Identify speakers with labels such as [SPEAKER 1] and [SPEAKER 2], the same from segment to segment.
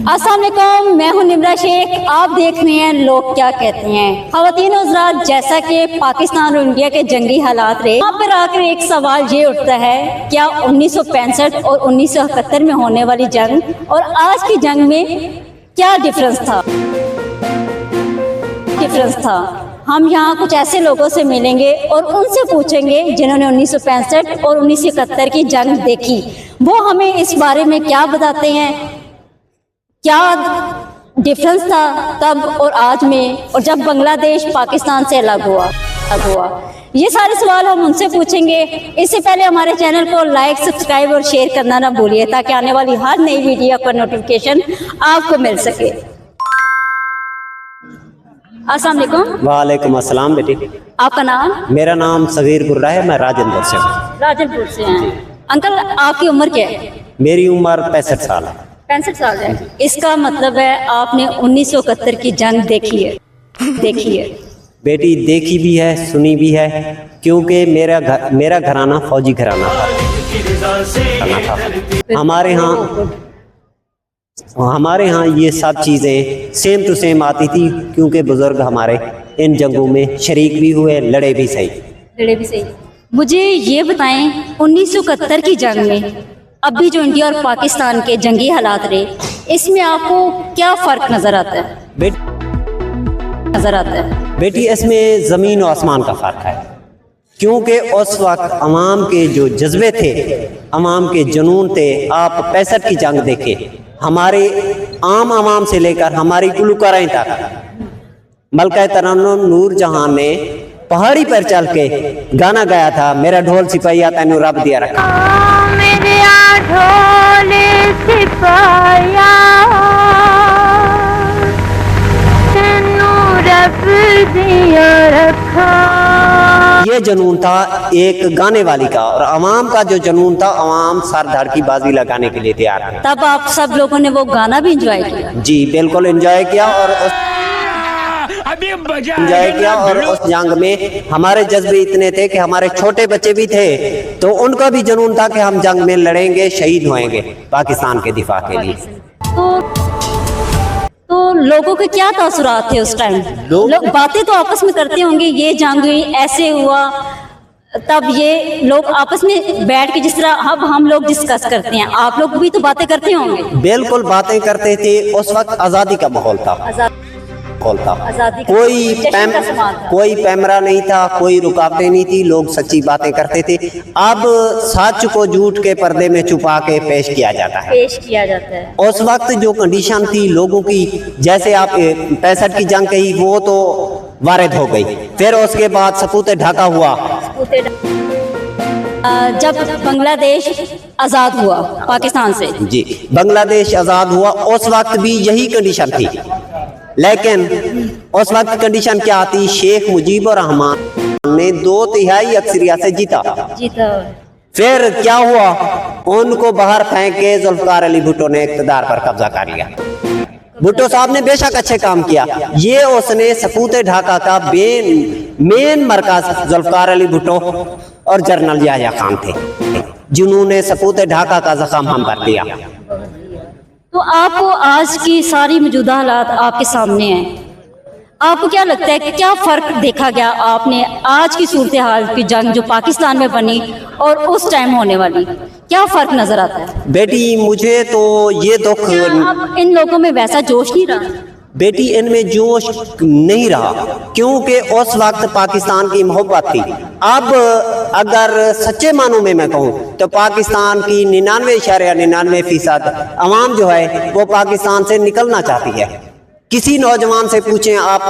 [SPEAKER 1] अस्सलाम वालेकुम, मैं हूं निम्रा शेख। आप देख रहे हैं लोग क्या कहते हैं। ख़वातीन और हज़रात, जैसा कि पाकिस्तान और इंडिया के जंगी हालात रहे, यहाँ पर आकर एक सवाल ये उठता है, क्या 1965 और 1971 में होने वाली जंग और आज की जंग में क्या डिफरेंस था। हम यहाँ कुछ ऐसे लोगों से मिलेंगे और उनसे पूछेंगे जिन्होंने 1965 और 1971 की जंग देखी, वो हमें इस बारे में क्या बताते हैं, क्या डिफरेंस था तब और आज में, और जब बांग्लादेश पाकिस्तान से अलग हुआ। ये सारे सवाल हम उनसे पूछेंगे। इससे पहले हमारे चैनल को लाइक, सब्सक्राइब और शेयर करना ना भूलिए, ताकि आने वाली हर नई वीडियो का नोटिफिकेशन आपको मिल सके। अस्सलाम वालेकुम।
[SPEAKER 2] वालेकुम अस्सलाम बेटी।
[SPEAKER 1] आपका नाम?
[SPEAKER 2] मेरा नाम सगीर गुर्रा है, मैं राजनपुर से हूँ।
[SPEAKER 1] राजनपुर से हैं। अंकल, आपकी उम्र क्या है?
[SPEAKER 2] मेरी उम्र 65 साल है।
[SPEAKER 1] 65 साल है। इसका मतलब है आपने 1971 की जंग देखी है।
[SPEAKER 2] बेटी देखी भी है, सुनी भी है, क्योंकि मेरा घराना फौजी घराना था। हमारे यहाँ ये सब चीज़ें सेम टू सेम आती थी, क्योंकि बुजुर्ग हमारे इन जंगों में शरीक भी हुए, लड़े भी सही।
[SPEAKER 1] मुझे ये बताएं, 1971 की जंग में अभी जो इंडिया और पाकिस्तान के जंगी हालात रहे, इसमें आपको क्या फ़र्क नज़र आता है?
[SPEAKER 2] बेटी इसमें ज़मीन और आसमान का फ़र्क है, क्योंकि उस वक्त अवाम के जो जज्बे थे, अवाम के जुनून थे। आप 65 की जंग देखे, हमारे आम आवाम से लेकर हमारी गुलकारें तक, मलका तरन्नुम नूर जहां ने पहाड़ी पर चल के गाना गाया था, मेरा ढोल सिपाहिया तैनू रब दिया रखा।
[SPEAKER 3] मेरा ढोल सिपाहिया तैनू रब दिया रखा।
[SPEAKER 2] ये जुनून था एक गाने वाली का, और अवाम का जो जुनून था, अवाम सर धड़ की बाजी लगाने के लिए तैयार था।
[SPEAKER 1] तब आप सब लोगों ने वो गाना भी एंजॉय किया?
[SPEAKER 2] जी बिल्कुल एंजॉय किया, और उस जंग में हमारे जज्बे इतने थे कि हमारे छोटे बच्चे भी थे, तो उनका भी जुनून था कि हम जंग में लड़ेंगे, शहीद होएंगे पाकिस्तान के दिफा के लिए।
[SPEAKER 1] तो लोगों के क्या तासुरात थे उस टाइम? लोग बातें तो आपस में करते होंगे, ये जंग हुई, ऐसे हुआ, तब ये लोग आपस में बैठ के जिस तरह अब हम लोग डिस्कस करते हैं, आप लोग भी तो बातें करते होंगे?
[SPEAKER 2] बिल्कुल बातें करते थे। उस वक्त आज़ादी का माहौल था। कोई पैमरा नहीं था, कोई रुकावटें नहीं थी, लोग सच्ची बातें करते थे। अब सच को झूठ के पर्दे में छुपा के पेश किया जाता है। उस वक्त जो कंडीशन थी लोगों की, जैसे आप 65 की जंग कही, वो तो वारिद हो गई। फिर उसके बाद सकूत ढाका हुआ।
[SPEAKER 1] जब बांग्लादेश आज़ाद हुआ पाकिस्तान से,
[SPEAKER 2] जी बांग्लादेश आज़ाद हुआ, उस वक्त भी यही कंडीशन थी। लेकिन उस वक्त कंडीशन क्या आती? शेख मुजीबुर रहमान ने 2/3 अक्सरियत से जीता। फिर क्या हुआ? उनको बाहर फेंक के जुल्फ़िकार अली भुट्टो ने इक़्तिदार पर कब्जा कर लिया। भुट्टो साहब ने बेशक अच्छे काम किया, ये उसने सकूत ढाका का मेन मरकज जुल्फ़िकार अली भुट्टो और जनरल याह्या खान थे, जिन्होंने सकूत ढाका का ज़ख्म हम कर दिया।
[SPEAKER 1] तो आपको आज की सारी मौजूदा हालात आपके सामने हैं, आपको क्या लगता है कि क्या फ़र्क देखा गया आपने आज की सूरत हाल की जंग जो पाकिस्तान में बनी और उस टाइम होने वाली, क्या फ़र्क नज़र आता है?
[SPEAKER 2] बेटी मुझे तो ये दुख,
[SPEAKER 1] अब इन लोगों में वैसा जोश नहीं रहा?
[SPEAKER 2] बेटी इनमें जोश नहीं रहा, क्योंकि उस वक्त पाकिस्तान की मोहब्बत थी। अब अगर सच्चे मानों में मैं कहूँ तो पाकिस्तान की 99.99% अवाम जो है वो पाकिस्तान से निकलना चाहती है। किसी नौजवान से पूछें आप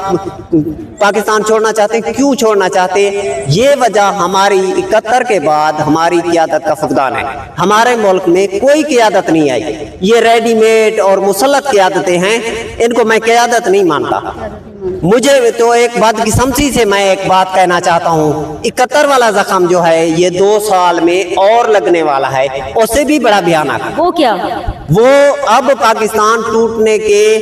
[SPEAKER 2] पाकिस्तान छोड़ना चाहते हैं, क्यों छोड़ना चाहते हैं? ये वजह हमारी 71 के बाद हमारी क़ियादत का फुक़दान है। हमारे मुल्क में कोई क़ियादत नहीं आई, ये रेडीमेड और मुसल्लत क़ियादतें हैं, इनको मैं क़ियादत नहीं मानता। मुझे तो एक बदकिस्मती से मैं एक बात कहना चाहता हूँ, 71 वाला जख्म जो है ये 2 साल में और लगने वाला है, उससे भी बड़ा भयानक।
[SPEAKER 1] वो क्या?
[SPEAKER 2] वो अब पाकिस्तान टूटने के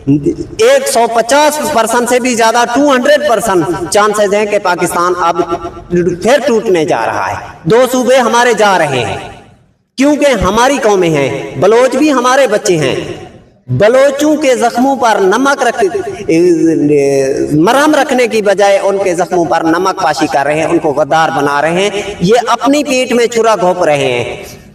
[SPEAKER 2] 150% से भी ज्यादा 200% चांसेस हैं कि पाकिस्तान अब फिर टूटने जा रहा है। 2 सूबे हमारे जा रहे हैं, क्योंकि हमारी कौमें हैं, बलोच भी हमारे बच्चे हैं, बलोचों के जख्मों पर मरहम रखने की बजाय उनके जख्मों पर नमक पाशी कर रहे हैं, उनको गद्दार बना रहे हैं। ये अपनी पेट में छुरा घोंप रहे हैं।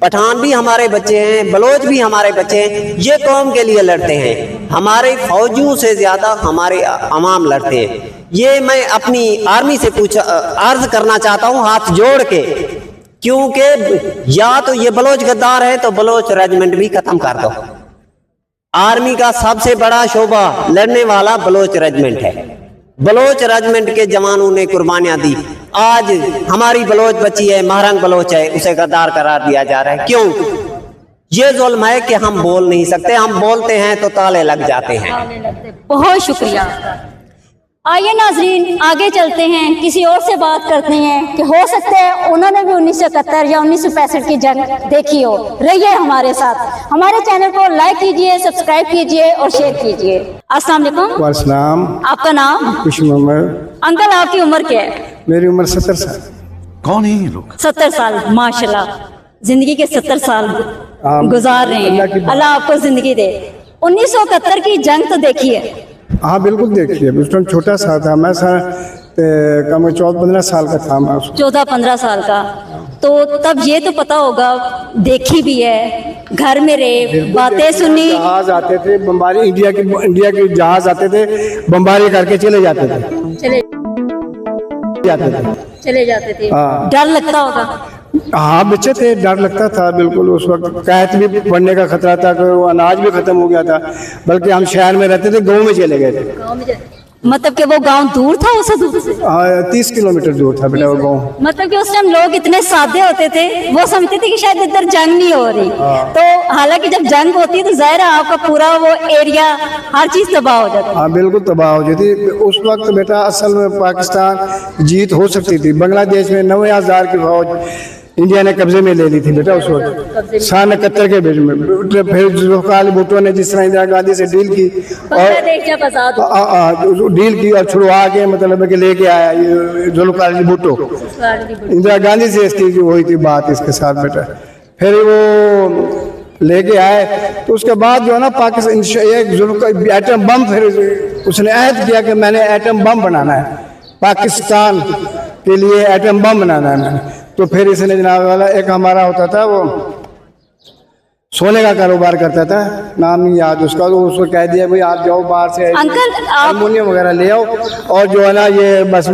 [SPEAKER 2] पठान भी हमारे बच्चे हैं, बलोच भी हमारे बच्चे हैं। ये कौम के लिए लड़ते हैं, हमारे फौजियों से ज्यादा हमारे अवाम लड़ते हैं। ये मैं अपनी आर्मी से अर्ज करना चाहता हूँ हाथ जोड़ के, क्योंकि या तो ये बलोच गद्दार है तो बलोच रेजिमेंट भी खत्म कर दो। आर्मी का सबसे बड़ा शोबा लड़ने वाला बलोच रेजिमेंट है। बलोच रेजिमेंट के जवानों ने कुर्बानियां दी। आज हमारी बलोच बची है, महरंग बलोच है, उसे गद्दार करार दिया जा रहा है। क्यों? ये जुल्म है कि हम बोल नहीं सकते, हम बोलते हैं तो ताले लग जाते हैं।
[SPEAKER 1] बहुत शुक्रिया। आइए नाजरीन, आगे चलते हैं, किसी और से बात करते हैं कि हो सकता है उन्होंने भी 1971 या 1965 की जंग देखी हो। रहिए हमारे साथ, हमारे चैनल को लाइक कीजिए, सब्सक्राइब कीजिए और शेयर कीजिए। अस्सलाम वालेकुम।
[SPEAKER 4] वालेकुम।
[SPEAKER 1] आपका नाम?
[SPEAKER 4] खुशी मोहम्मद।
[SPEAKER 1] अंकल, आपकी उम्र क्या है?
[SPEAKER 4] मेरी उम्र 70 साल।
[SPEAKER 5] कौन है ये लोग?
[SPEAKER 1] 70 साल, माशाल्लाह। जिंदगी के 70 साल गुजार रहे हैं, अल्लाह आपको जिंदगी दे। 1971 की जंग तो देखी है?
[SPEAKER 4] हाँ बिल्कुल देखिए, उस टाइम छोटा सा था मैं, कम 14-15 साल का था मैं।
[SPEAKER 1] 14-15 साल का, तो तब ये तो पता होगा, देखी भी है, घर में रहे, बातें सुनी।
[SPEAKER 4] जहाज आते थे बमबारी, इंडिया के जहाज आते थे, बमबारी करके चले जाते थे।
[SPEAKER 1] चले जाते थे।
[SPEAKER 4] हाँ।
[SPEAKER 1] डर लगता होगा?
[SPEAKER 4] हाँ बच्चे थे, डर लगता था बिल्कुल। उस वक्त कैद भी पड़ने का खतरा था, कि वो अनाज भी खत्म हो गया था। बल्कि हम शहर में रहते थे, गाँव में चले गए थे।
[SPEAKER 1] गाँव में मतलब कि वो गांव दूर था उससे? दूर से
[SPEAKER 4] 30 किलोमीटर दूर था बेटा वो गाँव।
[SPEAKER 1] मतलब कि उस टाइम लोग इतने सादे होते थे, वो समझते थे कि शायद इधर जंग नहीं हो रही। तो हालांकि जब जंग होती है तो जाहिर है आपका पूरा वो एरिया, हर चीज तबाह हो जाती है।
[SPEAKER 4] हाँ बिल्कुल तबाह हो जाती। उस वक्त बेटा असल में पाकिस्तान जीत हो सकती थी। बांग्लादेश में 90,000 की फौज इंडिया ने कब्जे में ले ली थी बेटा उस वक्त, सन 71 के बीच में। फिर जुल्फ़िकार भुट्टो ने जिस तरह इंदिरा गांधी से डील की और डील की और छुड़वा के मतलब कि लेके आया ये जुल्फ़िकार भुट्टो। इंदिरा गांधी से इसकी हुई थी बात इसके साथ बेटा। फिर वो लेके आए तो उसके बाद जो है ना पाकिस्तान एक एटम बम, फिर उसने अहद किया कि मैंने एटम बम बनाना है, पाकिस्तान के लिए एटम बम बनाना है मैंने। तो फिर इसने जनाब वाला, एक हमारा होता था वो सोने का कारोबार करता था, नाम नहीं याद उसका, तो उसको कह दिया भाई आप जाओ बाहर से अल्मुनियम वगैरह ले आओ और जो है ना ये बस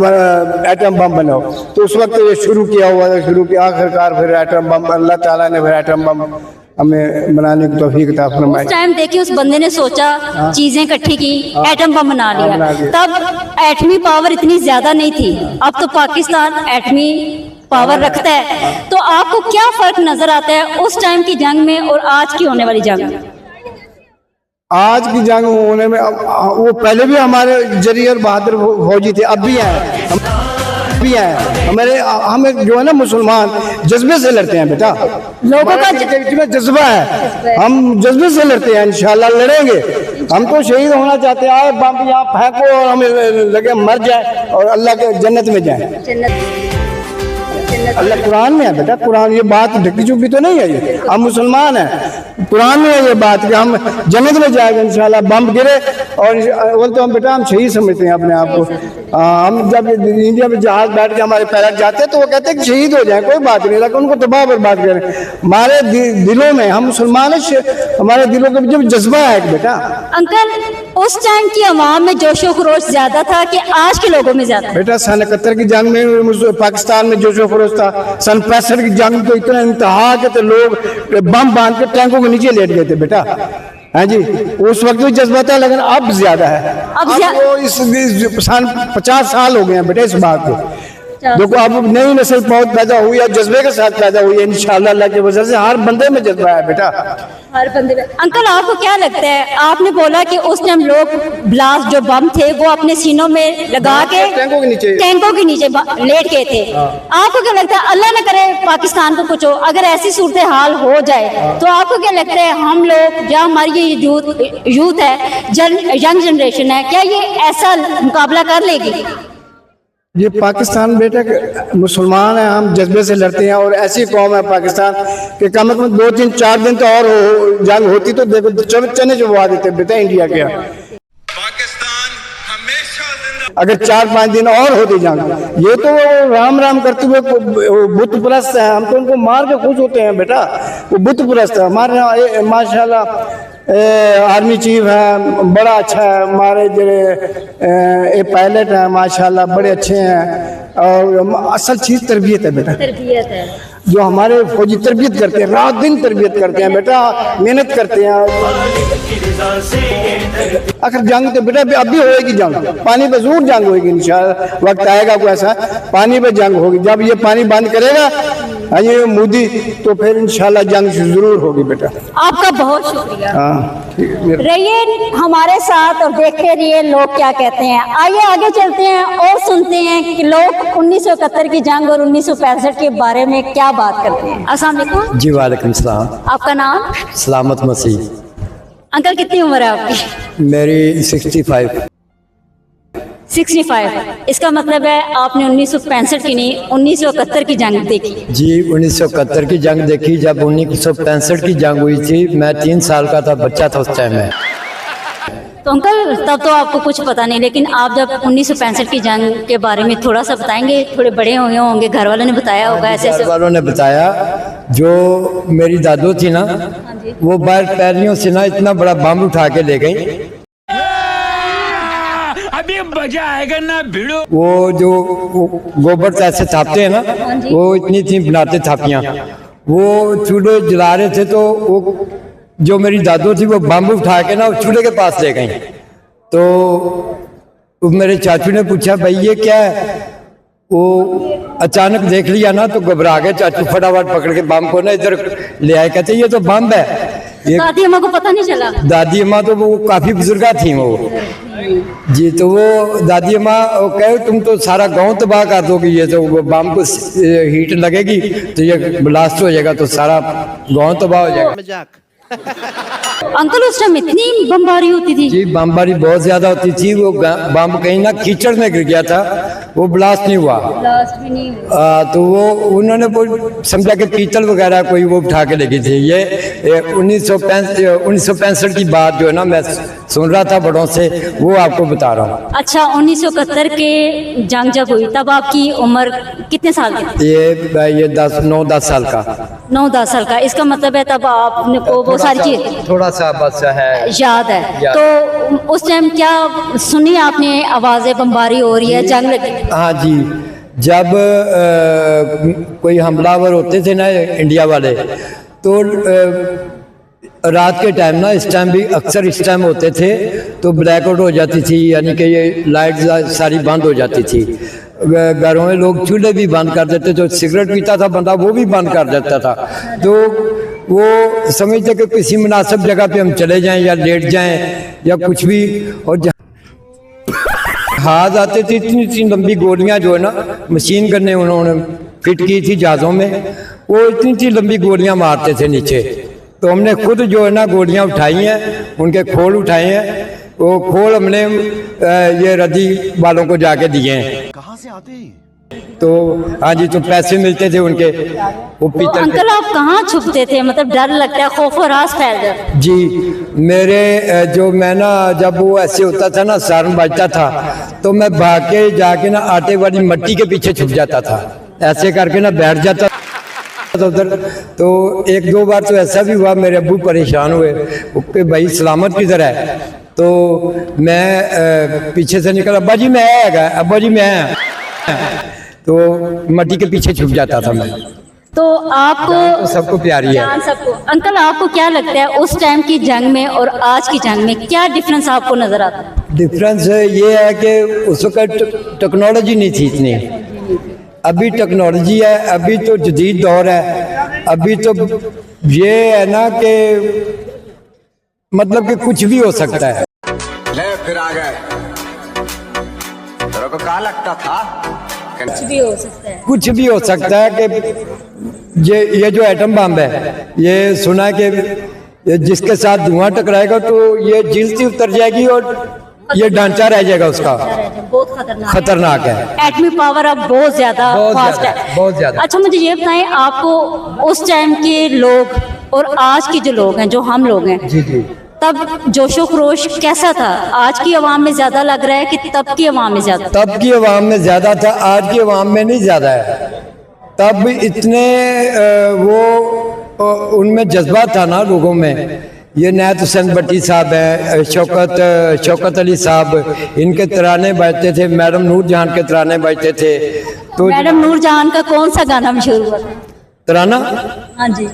[SPEAKER 4] एटम बम बनाओ। तो उस वक्त ये शुरू किया हुआ था, शुरू किया। आखिरकार फिर एटम बम, अल्लाह ताला ने फिर एटम बम हमें बनाने की तौफीक अता फरमाई।
[SPEAKER 1] उस टाइम देखिए उस बंदे ने सोचा, चीजें इकट्ठी की, एटम बम बना लिया। तब एटमी पावर इतनी ज्यादा नहीं थी, अब तो पाकिस्तान एटमी पावर रखता है। तो आपको क्या फर्क नजर आता है उस टाइम की जंग में और आज की होने वाली जंग में?
[SPEAKER 4] आज की जंग होने में वो पहले भी हमारे जरी और बहादुर फौजी थे, अब भी हैं हमारे। हमें जो है ना मुसलमान जज्बे से लड़ते हैं बेटा, लोगों का इसमें जज्बा है, हम जज्बे से लड़ते हैं, इंशाल्लाह लड़ेंगे। हम तो शहीद होना चाहते हैं, आए बम यहाँ फेंको और हमें लगे मर जाए और अल्लाह के जन्नत में जाए। अल्लाह कुरान में है बेटा, कुरान, ये बात ढकी चुपी तो नहीं है, ये हम मुसलमान हैं, कुरान में है ये बात कि हम जन्नत में जाएंगे इंशाल्लाह। बम गिरे और बोलते हम बेटा हम शहीद समझते हैं अपने आप को। हम जब इंडिया में जहाज बैठ के हमारे पायलट जाते हैं तो वो कहते हैं कि शहीद हो जाए, कोई बात नहीं, लेकिन उनको तबाह बर्बाद करें। हमारे दिलों में, हम मुसलमान हैं, हमारे दिलों के जब जज्बा है बेटा।
[SPEAKER 1] अंकल, उस टाइम की अवाम में जोशो खरोश ज्यादा था कि आज के लोगों में ज्यादा?
[SPEAKER 4] बेटा सन 71 की जंग में पाकिस्तान में जोशो खरोश था। सन 65 की जंग तो इतना इंतहा के तो लोग बम बांध के टैंकों के नीचे लेट गए थे बेटा। हाँ जी, उस वक्त भी जज्बा था, लेकिन अब ज्यादा है। अब वो इस सन 50 साल हो गए हैं बेटा इस बात को। देखो अब नई नस्ल बहुत पैदा हुई है, जज्बे के साथ पैदा हुई है इंशाअल्लाह। अल्लाह की वजह से हर बंदे में जज्बा है बेटा,
[SPEAKER 1] हर बंदे में। अंकल आपको क्या लगता है, आपने बोला कि उस टाइम लोग ब्लास्ट जो बम थे वो अपने सीनों में लगा के टैंकों के नीचे लेट गए थे। आपको क्या लगता है, अल्लाह न करे पाकिस्तान को कुछ हो, अगर ऐसी सूरत हाल हो जाए तो आपको क्या लगता है हम लोग या हमारी ये यूथ है, यंग जनरेशन है, क्या ये ऐसा मुकाबला कर लेगी?
[SPEAKER 4] ये पाकिस्तान बेटा मुसलमान है, हम जज्बे से लड़ते हैं और ऐसी कौम है पाकिस्तान कि कम से कम 2 3 4 दिन तो और जंग होती तो देखो चने चबवा देते बेटा इंडिया के।
[SPEAKER 5] पाकिस्तान हमेशा जिंदा।
[SPEAKER 4] अगर 4-5 दिन और होती जंग, ये तो राम राम करते हुए बुत परस्त है, हम तो उनको मार के खुश होते हैं बेटा। वो बुत परस्त है हमारे, माशाल्लाह आर्मी चीफ है, बड़ा अच्छा है। हमारे जो पायलट है माशाल्लाह बड़े अच्छे हैं। और असल चीज़ तरबियत है बेटा,
[SPEAKER 1] तरबियत है।
[SPEAKER 4] जो हमारे फौजी तरबियत करते हैं, रात दिन तरबियत करते हैं बेटा, मेहनत करते हैं। अगर जंग तो बेटा अभी होएगी जंग, पानी पे जरूर जंग होएगी इंशाल्लाह। वक्त आएगा कोई ऐसा, पानी पे जंग होगी। जब ये पानी बंद करेगा ये मोदी, तो फिर इंशाल्लाह जंग जरूर होगी बेटा।
[SPEAKER 1] आपका बहुत शुक्रिया।
[SPEAKER 4] हाँ
[SPEAKER 1] रहिए हमारे साथ और देखते रहिए लोग क्या कहते हैं। आइए आगे चलते हैं और सुनते हैं कि लोग 1971 की जंग और 1965 के बारे में क्या बात करते हैं। अस्सलाम वालेकुम
[SPEAKER 6] जी वालेकुम सलाम।
[SPEAKER 1] आपका नाम?
[SPEAKER 6] सलामत मसीह।
[SPEAKER 1] अंकल कितनी उम्र है आपकी?
[SPEAKER 6] मेरी 65।
[SPEAKER 1] 65। इसका मतलब है आपने 1965 की नहीं 1971 की जंग देखी।
[SPEAKER 6] जी 1971 की जंग देखी। जब 1965 की जंग हुई थी मैं 3 साल का था, बच्चा था उस टाइम में।
[SPEAKER 1] तो अंकल तब तो आपको कुछ पता नहीं, लेकिन आप जब 1965 की जंग के बारे में थोड़ा सा बताएंगे? थोड़े बड़े हुए होंगे, घर वालों ने बताया होगा ऐसे ऐसे।
[SPEAKER 6] घर वालों ने बताया। जो मेरी दादू थी ना, वो बाहर पैरियों से ना इतना बड़ा बम उठा के ले गई।
[SPEAKER 5] अभी मजा आएगा ना भिड़ो।
[SPEAKER 6] वो जो गोबर से ऐसे थापते हैं ना, वो इतनी थी बनाते थापियाँ। वो चूल्हे जला रहे थे तो वो जो मेरी दादू थी वो बम उठा के ना चूल्हे के पास ले गई। तो मेरे चाचू ने पूछा भाई ये क्या है? वो अचानक देख लिया ना तो घबरा गए चाचू, फटाफट पकड़ के बम को ना इधर ले आए। कहते ये तो बम है। ये
[SPEAKER 1] दादी अम्मा को पता नहीं चला?
[SPEAKER 6] दादी अम्मा तो वो काफी बुजुर्गा थी वो जी। तो वो दादी अम्मा कहे तुम तो सारा गांव तबाह कर दोगी, ये तो बम को हीट लगेगी तो ये ब्लास्ट हो जाएगा तो सारा गांव तबाह हो जाएगा।
[SPEAKER 1] अंकल उस टाइम इतनी बमबारी होती थी?
[SPEAKER 6] जी बमबारी बहुत ज्यादा होती थी। वो बम कहीं ना कीचड़ में गिर गया था, वो ब्लास्ट नहीं हुआ।
[SPEAKER 1] ब्लास्ट भी नहीं हुआ।
[SPEAKER 6] तो वो उन्होंने वो समझा कि पीतल वगैरह कोई वो उठा के लेगी थी। ये 1965 की बात जो है ना मैं सुन रहा था बड़ों से, वो आपको बता रहा हूँ।
[SPEAKER 1] अच्छा 1971 के जंग जब हुई तब आपकी उम्र कितने साल की थी?
[SPEAKER 6] ये 9-10 साल का।
[SPEAKER 1] 9-10 साल का। इसका मतलब है तब आपने को वो सारी चीज
[SPEAKER 6] थोड़ा सा बस है
[SPEAKER 1] याद है। तो उस टाइम क्या सुनी आपने आवाजें बमबारी हो रही है, जंग लगी?
[SPEAKER 6] हाँ जी। जब कोई हमलावर होते थे ना इंडिया वाले, तो रात के टाइम ना, इस टाइम भी अक्सर इस टाइम होते थे तो ब्लैकआउट हो जाती थी, यानी कि ये लाइट सारी बंद हो जाती थी। घरों में लोग चूल्हे भी बंद कर देते, जो सिगरेट पीता था बंदा वो भी बंद कर देता था। तो वो समझते कि किसी मुनासिब जगह पे हम चले जाएं या लेट जाएं या कुछ भी। और जहाज आते थे, इतनी इतनी लंबी गोलियां जो है ना मशीन गन्ने उन्होंने फिट की थी जहाज़ों में, वो इतनी इतनी लंबी गोलियां मारते थे नीचे। तो हमने खुद जो है ना गोलियां उठाई हैं, उनके खोल उठाए हैं। वो खोल हमने ये रद्दी वालों को जाके दिए हैं।
[SPEAKER 5] कहाँ से आते हैं?
[SPEAKER 6] तो हाँ जी, तो पैसे मिलते थे उनके। वो
[SPEAKER 1] तो
[SPEAKER 6] पीतल
[SPEAKER 1] अंकल आप कहाँ छुपते थे? मतलब डर लगता है, खौफ और रास फैल जाता?
[SPEAKER 6] जी मेरे जो मैं ना जब वो ऐसे होता था ना सारन बजता था तो मैं भाग के जाके ना आटे वाली मट्टी के पीछे छुप जाता था, ऐसे करके ना बैठ जाता था उधर। तो 1-2 बार तो ऐसा भी हुआ, मेरे अब्बू परेशान हुए कि भाई सलामत किधर है। तो मैं पीछे से निकल, अब्बा जी मैं आएगा, अब्बा जी मैं। तो मट्टी के पीछे छुप जाता था मैं।
[SPEAKER 1] तो आपको
[SPEAKER 6] सबको प्यारी है
[SPEAKER 1] जान सबको। अंकल आपको क्या लगता है उस टाइम की जंग में और आज की जंग में क्या डिफरेंस आपको नजर आता है?
[SPEAKER 6] डिफरेंस ये है कि उस वक्त टेक्नोलॉजी नहीं थी इतनी, अभी टेक्नोलॉजी है, अभी तो जदीद दौर है। अभी तो ये है ना कि मतलब कि कुछ भी हो सकता है।
[SPEAKER 5] ले फिर आ गए, तेरे को क्या लगता था?
[SPEAKER 1] कुछ भी हो सकता है।
[SPEAKER 6] कुछ भी हो सकता है कि ये जो एटम बम है, ये सुना है कि जिसके साथ धुआं टकराएगा तो ये जिल्द ही उतर जाएगी और ये ढांचा रह जाएगा उसका,
[SPEAKER 1] बहुत
[SPEAKER 6] खतरनाक है।
[SPEAKER 1] एटमी पावर अब बहुत ज्यादा
[SPEAKER 6] बहुत
[SPEAKER 1] फास्ट
[SPEAKER 6] ज्यादा,
[SPEAKER 1] है।
[SPEAKER 6] बहुत ज्यादा।
[SPEAKER 1] अच्छा मुझे ये बताएं, आपको उस टाइम के लोग और आज के जो लोग हैं, जो हम लोग हैं,
[SPEAKER 6] जी जी।
[SPEAKER 1] तब जोशो खरोश कैसा था? आज की आवाम में ज्यादा लग रहा है कि तब की आवाम में ज्यादा?
[SPEAKER 6] तब की आवाम में ज्यादा था, आज की आवाम में नहीं ज्यादा है। तब इतने उनमें जज्बा था ना लोगों में। ये नायत हुसैन भट्टी साहब हैं, शौकत अली साहब, इनके तराने बजते थे, मैडम नूर जहान के तराने बजते थे। तो
[SPEAKER 1] मैडम नूर जहान का कौन सा गाना मशहूर हुआ था?
[SPEAKER 6] तराना
[SPEAKER 1] हाँ जी।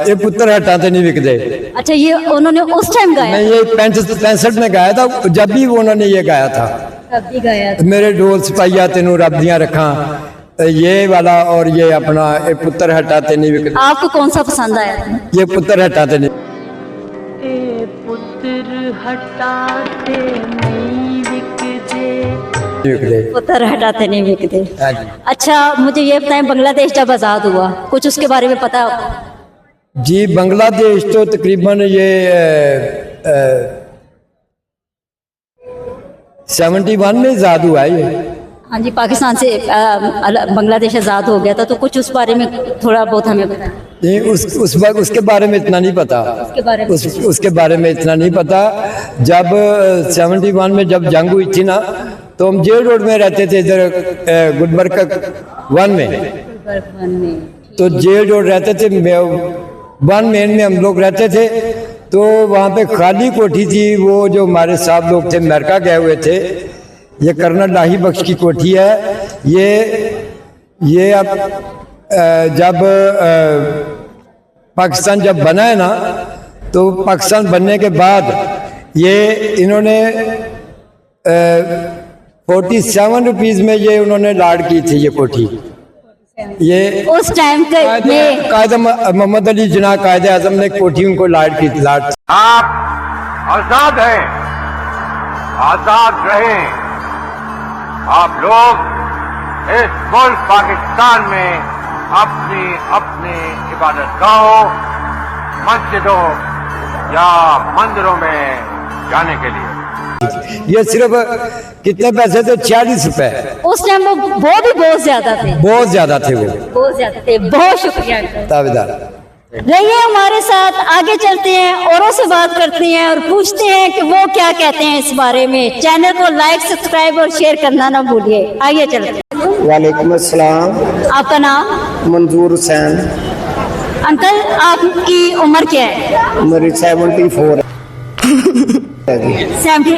[SPEAKER 6] ये पुत्र हटाते नहीं विकते।
[SPEAKER 1] अच्छा, ये उन्होंने उस टाइम गाया?
[SPEAKER 6] नहीं, ये 65 में गाया था, जब भी उन्होंने ये गाया था।
[SPEAKER 1] तब भी गाया था।
[SPEAKER 6] मेरे ढोल सिपाहिया तेनू रब दियां रखा, ये वाला, और ये अपना ये पुत्र हटाते नहीं विकते।
[SPEAKER 1] आपको कौन सा पसंद आया?
[SPEAKER 6] ये पुत्र हटाते नहीं
[SPEAKER 3] ए पुत्र हटाते नहीं
[SPEAKER 6] विकते।
[SPEAKER 1] पुत्र हटाते नहीं बिकते।
[SPEAKER 6] हाँ जी।
[SPEAKER 1] अच्छा मुझे ये बताएं, बांग्लादेश जब आज़ाद हुआ, कुछ उसके बारे में पता है?
[SPEAKER 6] जी, बांग्लादेश तो तकरीबन ये 71 में आज़ाद हुआ है ये।
[SPEAKER 1] हाँ जी, पाकिस्तान से बांग्लादेश आज़ाद हो गया था, तो कुछ उस बारे में थोड़ा बहुत हमें बताएं।
[SPEAKER 6] नहीं, उसके बारे में इतना नहीं पता।
[SPEAKER 1] उसके बारे में
[SPEAKER 6] उसके बारे में इतना नहीं पता। जब 71 में जब जंग हुई थी ना, तो हम जेल रोड में रहते थे, इधर गुलबर्ग 1 में। तो जेल रोड रहते थे, 1 में हम लोग रहते थे। तो वहाँ पे खाली कोठी थी, वो जो हमारे साहब लोग थे अमेरिका गए हुए थे। ये कर्नल लाही बख्श की कोठी है। ये अब जब पाकिस्तान जब बना है ना, तो पाकिस्तान बनने के बाद ये इन्होंने 47 रुपीज़ में ये उन्होंने लाड की थी ये कोठी। ये
[SPEAKER 1] उस टाइम में
[SPEAKER 6] कायद मोहम्मद अली जिन्ना कायद आजम ने कोठी उनको लाड की थी। लाड
[SPEAKER 5] आप आजाद हैं, आजाद रहें। आप लोग इस मुल्क पाकिस्तान में अपनी अपनी इबादतगाहों, मस्जिदों या मंदिरों में जाने के लिए।
[SPEAKER 6] ये सिर्फ कितने पैसे थे? 46 रुपए।
[SPEAKER 1] उस टाइम वो भी बहुत ज्यादा थे।
[SPEAKER 6] बहुत ज्यादा थे वो।
[SPEAKER 1] बहुत ज्यादा थे। बहुत शुक्रिया अंकल।
[SPEAKER 6] ताबेदार
[SPEAKER 1] रहिए हमारे साथ, आगे चलते हैं, औरों से बात करते हैं और पूछते हैं कि वो क्या कहते हैं इस बारे में। चैनल को लाइक, सब्सक्राइब और शेयर करना ना भूलिए। आइए चलते हैं।
[SPEAKER 4] वालेकुम अस्सलाम।
[SPEAKER 1] आपका नाम?
[SPEAKER 4] मंजूर हुसैन।
[SPEAKER 1] अंकल आपकी उम्र क्या है?
[SPEAKER 4] मेरी 74
[SPEAKER 1] 70।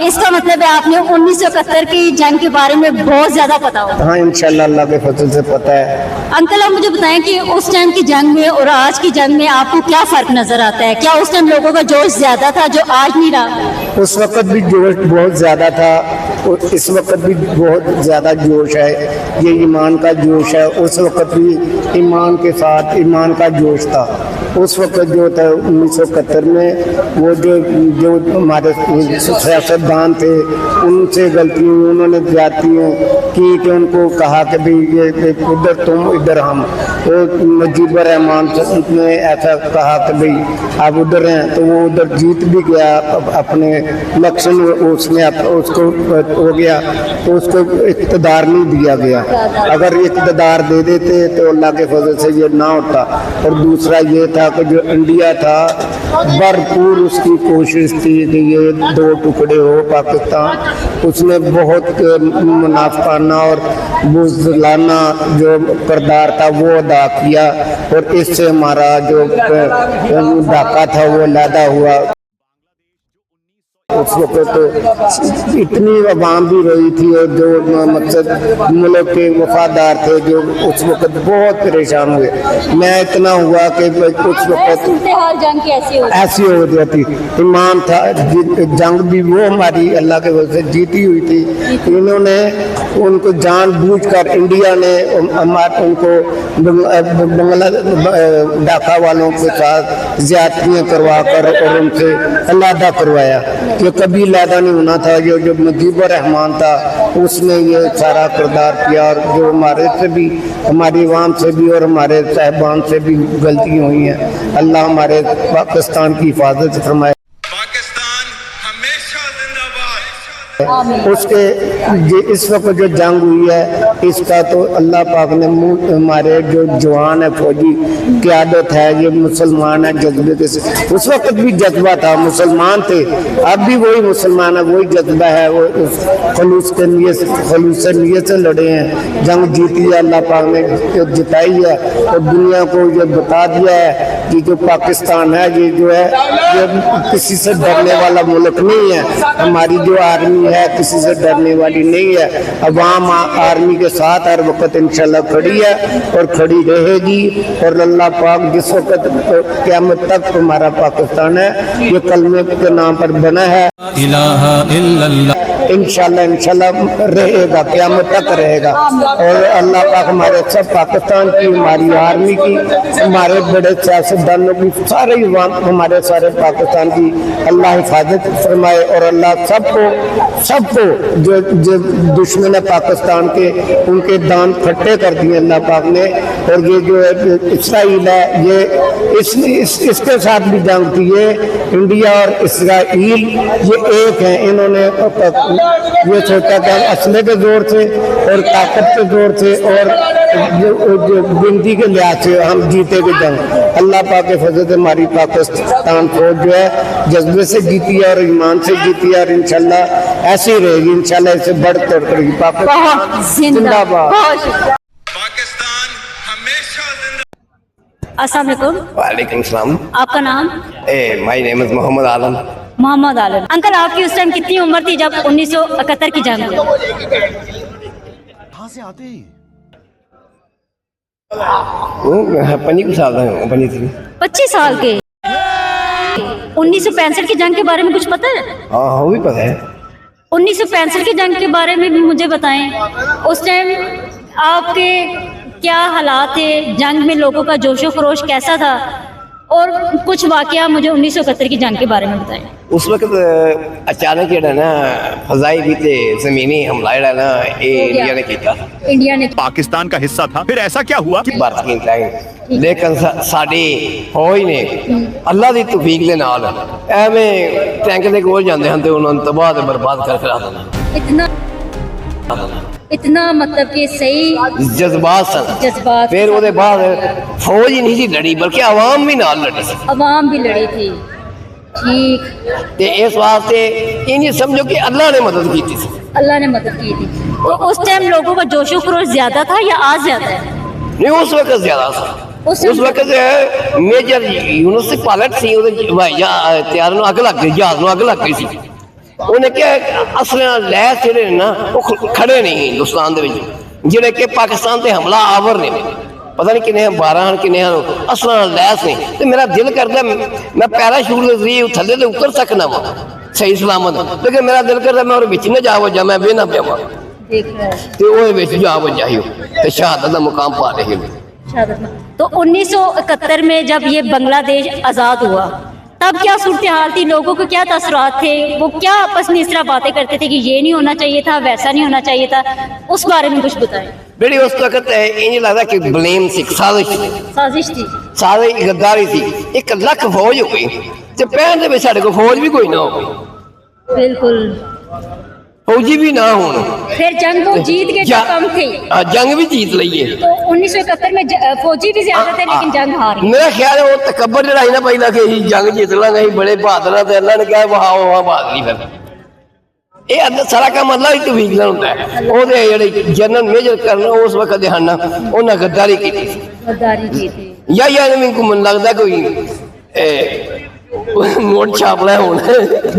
[SPEAKER 1] इसका मतलब है आपने 1971 की जंग के बारे में बहुत ज्यादा पता होगा।
[SPEAKER 4] हाँ, इंशाल्लाह अल्लाह के फजल से पता है।
[SPEAKER 1] अंकल आप मुझे बताएं कि उस टाइम की जंग में और आज की जंग में आपको क्या फर्क नजर आता है? क्या उस टाइम लोगों का जोश ज्यादा था जो आज नहीं रहा?
[SPEAKER 4] उस वक्त भी जोश बहुत ज़्यादा था और इस वक्त भी बहुत ज़्यादा जोश है। ये ईमान का जोश है। उस वक्त भी ईमान के साथ ईमान का जोश था। उस वक्त जो था 1971 में, वो जो हमारे सियासतदान थे, उनसे गलती हुई, उन्होंने जातियों की कि उनको कहा कि भाई ये उधर तुम इधर हम। तो मुजीबर रहमान ने ऐसा कहा कि भाई आप उधर हैं, तो वो उधर जीत भी गया अपने इलेक्शन। उसने उसको हो गया, तो उसको इक़्तिदार नहीं दिया गया। अगर इक़्तिदार दे देते तो अल्लाह के फजल से ये ना होता। और दूसरा ये था कि जो इंडिया था, भरपूर उसकी कोशिश थी कि ये 2 टुकड़े हो पाकिस्तान। उसने बहुत मुनाफाना और बुज़दिलाना जो किरदार था वो अदा किया, और इससे हमारा जो ढाका था वो लैदा हुआ। उस वक्त तो इतनी आवाम भी रही थी, और जो मतलब मुल्क के वफादार थे जो उस वक्त बहुत परेशान हुए। मैं इतना हुआ कि उस वक्त
[SPEAKER 1] जंग की
[SPEAKER 4] ऐसी हो जाती। ईमान था, जंग भी वो हमारी अल्लाह के वजह से जीती हुई थी। इन्होंने उनको जानबूझकर इंडिया ने उनको ढाका वालों के साथ ज्यादतियाँ करवा कर और उनसे अलहदा करवाया। जो कभी अलहदा नहीं होना था। जो मुजीबर रहमान था, उसने ये सारा किरदार किया। और जो हमारे से भी, हमारी आवाम से भी और हमारे साहिबान से भी गलती हुई हैं, अल्लाह हमारे पाकिस्तान की हिफाजत फरमाए।
[SPEAKER 7] पाकिस्तान हमेशा जिंदाबाद।
[SPEAKER 4] उसके इस वक्त जो जंग हुई है इसका तो अल्लाह पाक ने हमारे जो जवान है फौजी क़यादत है ये मुसलमान है जज्बे के से उस वक्त भी जज्बा था मुसलमान थे अब भी वही मुसलमान है वही जज्बा है वो खलूस से नीयत से लड़े हैं जंग जीती है अल्लाह पाक ने जिताई है और दुनिया को ये बता दिया है कि जो पाकिस्तान है ये जो है ये किसी से डरने वाला मुल्क नहीं है हमारी जो आर्मी है किसी से डरने वाली नहीं है अवाम आर्मी के साथ हर वक्त इंशाल्लाह खड़ी है और खड़ी रहेगी और अल्लाह पाक जिस वक्त क़यामत तक हमारा पाकिस्तान है ये कलमे के नाम पर बना है इंशाल्लाह रहेगा क़यामत तक रहेगा और अल्लाह पाक हमारे सब पाकिस्तान की हमारी आर्मी की हमारे बड़े सियासतदानों की सारे हमारे सारे पाकिस्तान की अल्लाह हिफाजत फरमाए और अल्लाह सबको जो दुश्मन है पाकिस्तान के उनके दांत खट्टे कर दिए अल्लाह पाक ने और ये जो है इसराइल है ये इसके साथ भी जंग की है इंडिया और इसराइल ये एक है इन्होंने ये सोचा कि हम असले के जोर से और ताकत के जोर से और जो गिनती के लिहाज से हम जीतेंगे जंग अल्लाह पाक के फजल से हमारी पाकिस्तान फौज जो है जज्बे से जीती है और ईमान से जीती है और इंशाल्लाह ऐसी रहेगी इंशाल्लाह इससे बढ़ तोड़ करेगी पाकिस्तान जिंदाबाद
[SPEAKER 7] पाकिस्तान हमेशा जिंदा।
[SPEAKER 1] अस्सलाम वालेकुम।
[SPEAKER 8] वालेकुम सलाम।
[SPEAKER 1] आपका नाम?
[SPEAKER 8] My name is Mohammad Alam.
[SPEAKER 1] Mohammad Alam. Uncle आपकी उस टाइम कितनी उम्र थी जब 1971 की जंग हुई?
[SPEAKER 7] कहाँ से आते हैं?
[SPEAKER 8] 25 साल का
[SPEAKER 1] 25 साल के। 1965 की जंग के बारे में कुछ पता है?
[SPEAKER 8] हाँ वो भी पता है।
[SPEAKER 1] 1965 की जंग के बारे में भी मुझे बताएं। उस टाइम आपके क्या हालात थे, जंग में लोगों का जोशो खरोश कैसा था और कुछ वाकया मुझे 1971 की जंग के बारे में बताएं।
[SPEAKER 8] उस वक्त अचानक जेड़ा ना फजाई भी थे जमीनी हमला जेड़ा ना ये इंडिया ने किया।
[SPEAKER 1] इंडिया ने
[SPEAKER 7] पाकिस्तान का हिस्सा था, फिर ऐसा क्या हुआ?
[SPEAKER 8] भारत की इंतलाई लेकिन साडी फौज ने अल्लाह दी तौफीक दे नाल एवें टैंक दे कोल जांदे हन ते उन्हां नूं तबाह ते बर्बाद करके रख देना।
[SPEAKER 1] इतना मतलब कि सही
[SPEAKER 8] जज्बात सन।
[SPEAKER 1] जज्बात
[SPEAKER 8] फिर ਉਹਦੇ बाद फौज ही नहीं सी लड़ी बल्कि आवाम भी नाल लड़ी सी।
[SPEAKER 1] अवाम भी लड़ी थी। ठीक।
[SPEAKER 8] ते इस वास्ते इन्हें समझो कि अल्लाह ने मदद की थी।
[SPEAKER 1] अल्लाह ने मदद की थी। तो उस टाइम लोगों का जोशो खरोश ज्यादा था या आज ज्यादा है?
[SPEAKER 8] नहीं उस वक्त ज्यादा था। उस वक्त मेजर यूनुस पायलट सी ਉਹਦੇ ਹਵਾਈ ਤਿਆਰ ਨੂੰ ਅੱਗ ਲੱਗ ਗਈ ਜਹਾਜ਼ ਨੂੰ ਅੱਗ ਲੱਗ ਗਈ ਸੀ ਉਹਨੇ ਕਿਹਾ ਅਸਲੇ ਨਾਲ ਲੈਸ ਜਿਹੜੇ ਨੇ ਨਾ ਉਹ ਖੜੇ ਨਹੀਂ ਹਿੰਦੁਸਤਾਨ ਦੇ ਵਿੱਚ ਜਿਹੜੇ ਕਿ ਪਾਕਿਸਤਾਨ ਤੇ ਹਮਲਾ ਆਵਰ ਨੇ ਪਤਾ ਨਹੀਂ ਕਿੰਨੇ 12 ਹਨ ਕਿੰਨੇ ਹਨ ਅਸਲਾਂ ਨਾਲ ਲੈਸ ਨੇ ਤੇ ਮੇਰਾ ਦਿਲ ਕਰਦਾ ਮੈਂ ਪੈਰਾਸ਼ੂਟ ਦੇ ਜ਼ਰੀਏ ਥੱਲੇ ਤੇ ਉੱਤਰ ਸਕਣਾ ਵਾ ਸਹੀ ਸਲਾਮਤ ਲੇਕਿਨ ਮੇਰਾ ਦਿਲ ਕਰਦਾ ਮੈਂ ਉਹਦੇ ਵਿੱਚ ਨਾ ਜਾ ਵਜਾਂ ਮੈਂ ਵੇਨਾ ਪਿਆਵਾਂ ਤੇ ਉਹਦੇ ਵਿੱਚ ਜਾ ਵਜਾ ਹੀ ਤੇ ਸ਼ਹਾਦਤ ਦਾ ਮੁਕਾਮ ਪਾ ਰਹੇ ਨੇ।
[SPEAKER 1] तो 1971 में जब ये बांग्लादेश आज़ाद हुआ तब क्या सूरत हाल थी, लोगों को क्या तासुरात थे, वो क्या आपस में इस तरह बातें करते थे कि ये नहीं होना चाहिए था, वैसा नहीं होना चाहिए था, उस बारे में कुछ बताएं।
[SPEAKER 8] बेड़ी उस वक्त इंज लगता कि ब्लेम सी
[SPEAKER 1] साजिश थी
[SPEAKER 8] सारी गद्दारी थी। 1 लाख फौज हो गई ते 65 ਦੇ ਵਿੱਚ ਸਾਡੇ ਕੋਲ फौज भी कोई ना हो
[SPEAKER 1] बिल्कुल
[SPEAKER 8] फौजी भी ना हो
[SPEAKER 1] फिर जंग तो जीत के जो कम थे
[SPEAKER 8] जंग भी जीत लीए।
[SPEAKER 1] तो 1971 में फौजी भी ज्यादा थे लेकिन जंग हार गई।
[SPEAKER 8] मेरा ख्याल है वो तकबर जरा ना पहला कि जंग जीत लांगे बड़े बहादुर तो अल्लाह ने कहा वहां वहां बहादुरी फिर ये सारा काम अल्लाह ही तौफीक नाल हुंदा है। ओदे जेड़े जनरल मेजर करना उस वक्त दिहाना उन्हें गद्दारी की थी या इनको मन लगता कोई नोट छाप लै हुण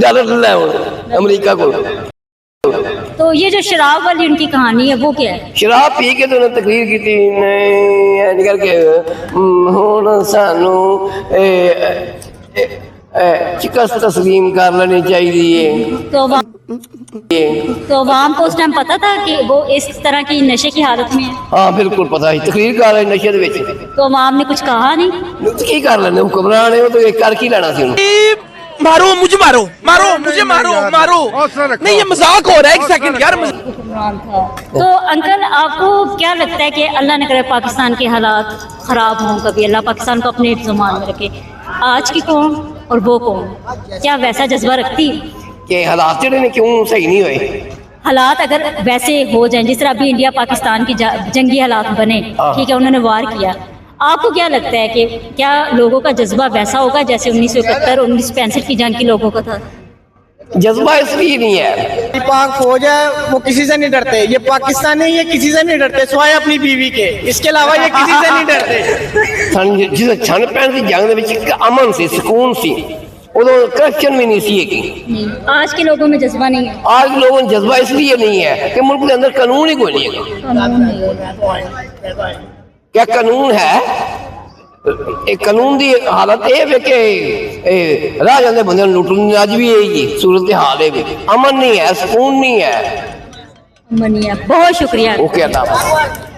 [SPEAKER 8] डॉलर लै हुण अमरीका को।
[SPEAKER 1] तो ये जो शराब वाली उनकी कहानी है वो क्या है?
[SPEAKER 8] शराब पी के तो उन्हें तकरीर की थी नहीं करके हुण सानू शिकस्त तस्लीम कर लेनी चाहिए।
[SPEAKER 1] तो अवाम को उस टाइम पता था कि वो इस तरह की नशे की हालत में है?
[SPEAKER 8] हाँ बिल्कुल पता है तकरीर कर रहे नशे दे विच।
[SPEAKER 1] तो अवाम ने कुछ कहा नहीं?
[SPEAKER 8] की कर लेने हुक्मरान है वो तो कर की लेना सी उन्हें।
[SPEAKER 9] मारो मुझे मारो मारो मुझे मारो मारो नहीं ये मजाक हो रहा है। 1 सेकंड यार
[SPEAKER 1] तो अंकल आपको क्या लगता है कि अल्लाह ने करे पाकिस्तान के हालात ख़राब हों, कभी अल्लाह पाकिस्तान को अपने ज़ुबान में रखे, आज की कौम और वो कौम क्या वैसा जज्बा रखती?
[SPEAKER 8] कि हालात ਜਿਹੜੇ ਨੇ ਕਿਉਂ ਸਹੀ ਨਹੀਂ ਹੋਏ।
[SPEAKER 1] हालात अगर वैसे हो जाएं जिस तरह अभी इंडिया पाकिस्तान की जंगी हालात बने, ठीक है, उन्होंने वार किया, आपको क्या लगता है कि क्या लोगों का जज्बा वैसा होगा जैसे 1971 और 1965 की जंग के लोगों का था?
[SPEAKER 8] जज्बा इसलिए नहीं है,
[SPEAKER 9] पाक फौज है वो किसी से नहीं डरते, ये पाकिस्तानी ये किसी से नहीं डरते सिवाय अपनी बीवी के, इसके अलावा ये किसी से नहीं डरते।
[SPEAKER 8] जिस 65 की जंग ਦੇ ਵਿੱਚ ਇੱਕ ਅਮਨ ਸੀ, ਸਕੂਨ ਸੀ, उदो करप्शन भी नहीं सी।
[SPEAKER 1] आज के लोगों में जज्बा नहीं है।
[SPEAKER 8] आज के लोगों में जज्बा इसलिए नहीं है कि मुल्क के अंदर कानून ही कोई नहीं है। क्या कानून है? एक कानून की हालत यह है कि राह जाते बंदे लुटन अज भी यही सूरत हाल है, अमन नहीं है, सुकून नहीं है।
[SPEAKER 1] बहुत शुक्रिया।
[SPEAKER 8] ओके अल्लाह।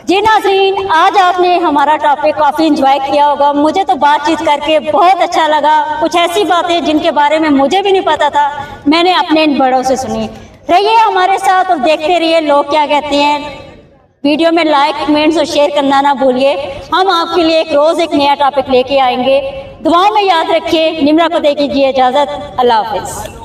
[SPEAKER 1] जी नाज़रीन, आज आपने हमारा टॉपिक काफ़ी इंजॉय किया होगा। मुझे तो बातचीत करके बहुत अच्छा लगा। कुछ ऐसी बातें जिनके बारे में मुझे भी नहीं पता था, मैंने अपने इन बड़ों से सुनी। रहिए हमारे साथ और देखते रहिए लोग क्या कहते हैं। वीडियो में लाइक, कमेंट्स और शेयर करना ना भूलिए। हम आपके लिए एक रोज़ एक नया टॉपिक लेके आएंगे। दुआओं में याद रखिए। निम्रा को दे दीजिए इजाज़त। अल्लाह हाफिज़।